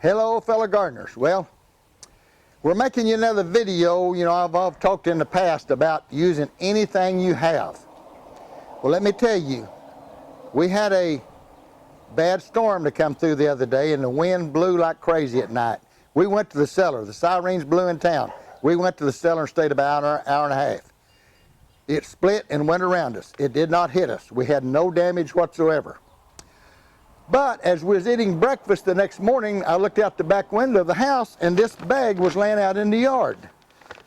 Hello fellow gardeners. Well, we're making you another video. You know, I've talked in the past about using anything you have. Well, let me tell you, we had a bad storm to come through the other day and the wind blew like crazy at night. We went to the cellar. The sirens blew in town. We went to the cellar and stayed about an hour and a half. It split and went around us. It did not hit us. We had no damage whatsoever. But as we was eating breakfast the next morning, I looked out the back window of the house and this bag was laying out in the yard.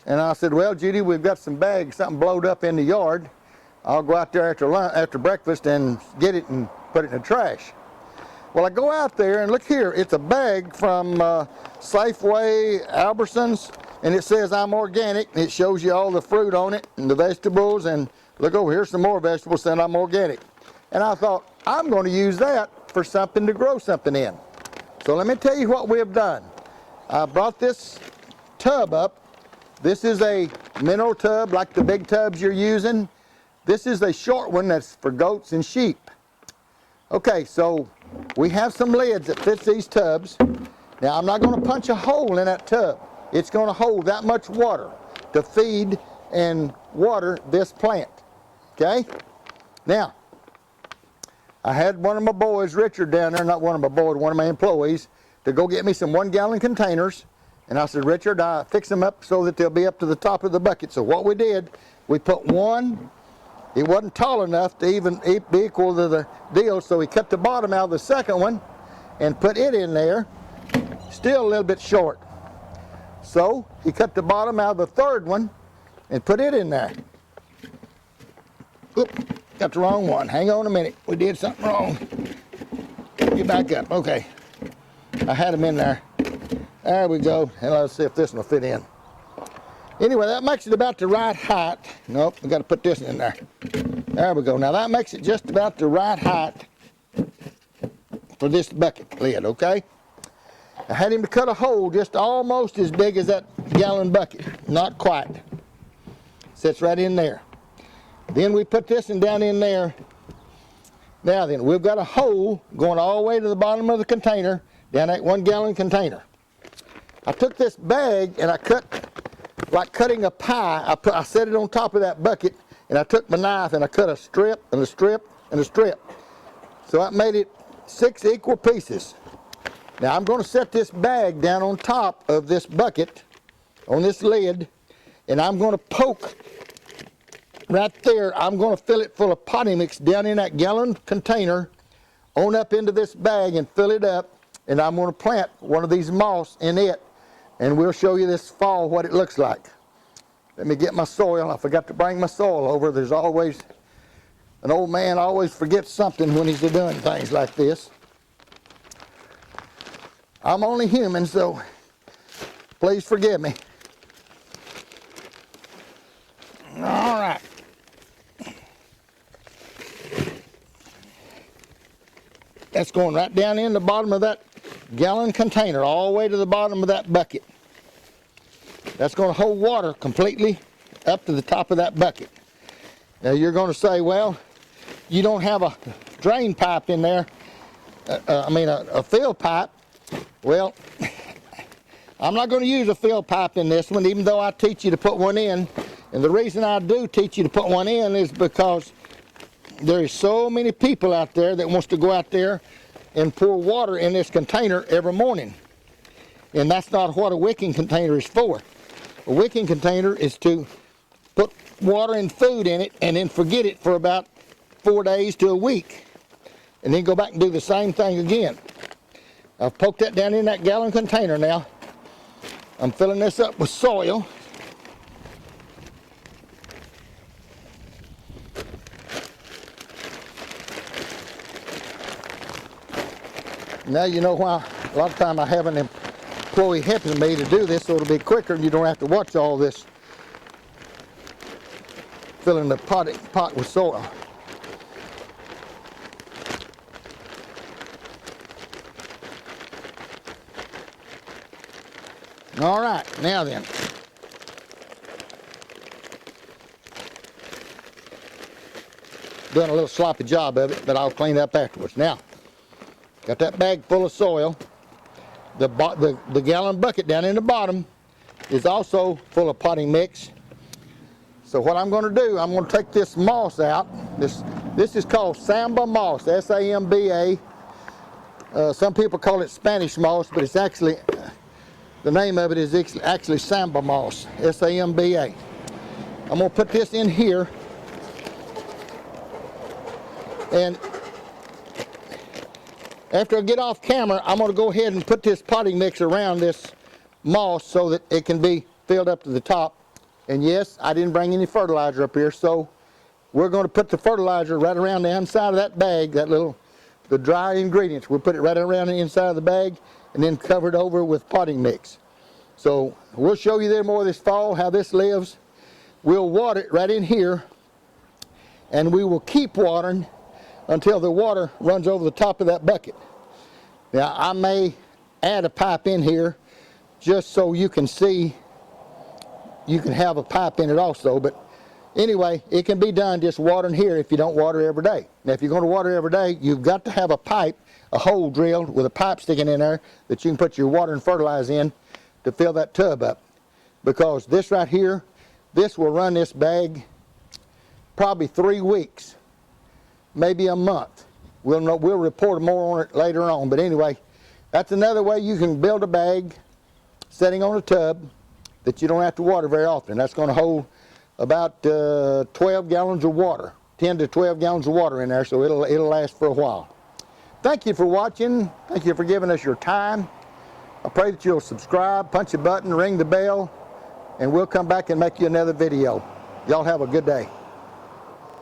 And I said, well, Judy, we've got some bags, something blowed up in the yard. I'll go out there after breakfast and get it and put it in the trash. Well, I go out there and look here. It's a bag from Safeway, Albertsons, and it says I'm organic. And it shows you all the fruit on it and the vegetables. And look over here, some more vegetables saying I'm organic. And I thought, I'm going to use that for something to grow something in. So let me tell you what we have done. I brought this tub up. This is a mineral tub like the big tubs you're using. This is a short one that's for goats and sheep. Okay, so we have some lids that fits these tubs. Now I'm not going to punch a hole in that tub. It's going to hold that much water to feed and water this plant. Okay? Now, I had one of my boys, Richard, down there, not one of my boys, one of my employees, to go get me some 1-gallon containers. And I said, Richard, I fix them up so that they'll be up to the top of the bucket. So what we did, we put one. It wasn't tall enough to even be equal to the deal, so we cut the bottom out of the second one and put it in there, still a little bit short. So he cut the bottom out of the third one and put it in there. Oop, got the wrong one. Hang on a minute. We did something wrong. Get back up. Okay. I had them in there. There we go. And let's see if this one will fit in. Anyway, that makes it about the right height. Nope, we got to put this in there. There we go. Now that makes it just about the right height for this bucket lid, okay? I had him to cut a hole just almost as big as that gallon bucket. Not quite. Sits right in there. Then we put this one down in there. Now then, we've got a hole going all the way to the bottom of the container, down that 1-gallon container. I took this bag and I cut, like cutting a pie, I set it on top of that bucket and I took my knife and I cut a strip and a strip and a strip. So I made it 6 equal pieces. Now I'm going to set this bag down on top of this bucket, on this lid, and I'm going to poke right there. I'm going to fill it full of potting mix down in that gallon container, on up into this bag and fill it up, and I'm going to plant one of these moss in it. And we'll show you this fall what it looks like. Let me get my soil. I forgot to bring my soil over. There's always, an old man always forgets something when he's doing things like this. I'm only human, so please forgive me. All right. That's going right down in the bottom of that gallon container, all the way to the bottom of that bucket. That's going to hold water completely up to the top of that bucket. Now you're going to say, well, you don't have a drain pipe in there, a fill pipe. Well, I'm not going to use a fill pipe in this one, even though I teach you to put one in. And the reason I do teach you to put one in is because there is so many people out there that wants to go out there and pour water in this container every morning. And that's not what a wicking container is for. A wicking container is to put water and food in it and then forget it for about 4 days to a week. And then go back and do the same thing again. I've poked that down in that gallon container now. I'm filling this up with soil. Now you know why a lot of time I have an employee helping me to do this, so it'll be quicker and you don't have to watch all this filling the pot with soil. All right, now then. Doing a little sloppy job of it, but I'll clean up afterwards. Now, got that bag full of soil. the gallon bucket down in the bottom is also full of potting mix. So what I'm going to do, I'm going to take this moss out. This is called Samba moss, S-A-M-B-A. Some people call it Spanish moss, but it's actually, the name of it is actually Samba moss, S-A-M-B-A. I'm going to put this in here, and after I get off camera, I'm going to go ahead and put this potting mix around this moss so that it can be filled up to the top. And yes, I didn't bring any fertilizer up here, so we're going to put the fertilizer right around the inside of that bag, the dry ingredients. We'll put it right around the inside of the bag and then cover it over with potting mix. So we'll show you there more this fall how this lives. We'll water it right in here, and we will keep watering until the water runs over the top of that bucket. Now I may add a pipe in here just so you can see, you can have a pipe in it also, but anyway, it can be done just watering here if you don't water every day. Now if you're going to water every day, you've got to have a pipe, a hole drilled with a pipe sticking in there that you can put your water and fertilizer in to fill that tub up. Because this right here, this will run this bag probably 3 weeks, maybe a month. We'll report more on it later on, but anyway, that's another way you can build a bag sitting on a tub that you don't have to water very often. That's going to hold about 12 gallons of water, 10 to 12 gallons of water in there, so it'll last for a while. Thank you for watching. Thank you for giving us your time. I pray that you'll subscribe, punch a button, ring the bell, and we'll come back and make you another video. Y'all have a good day.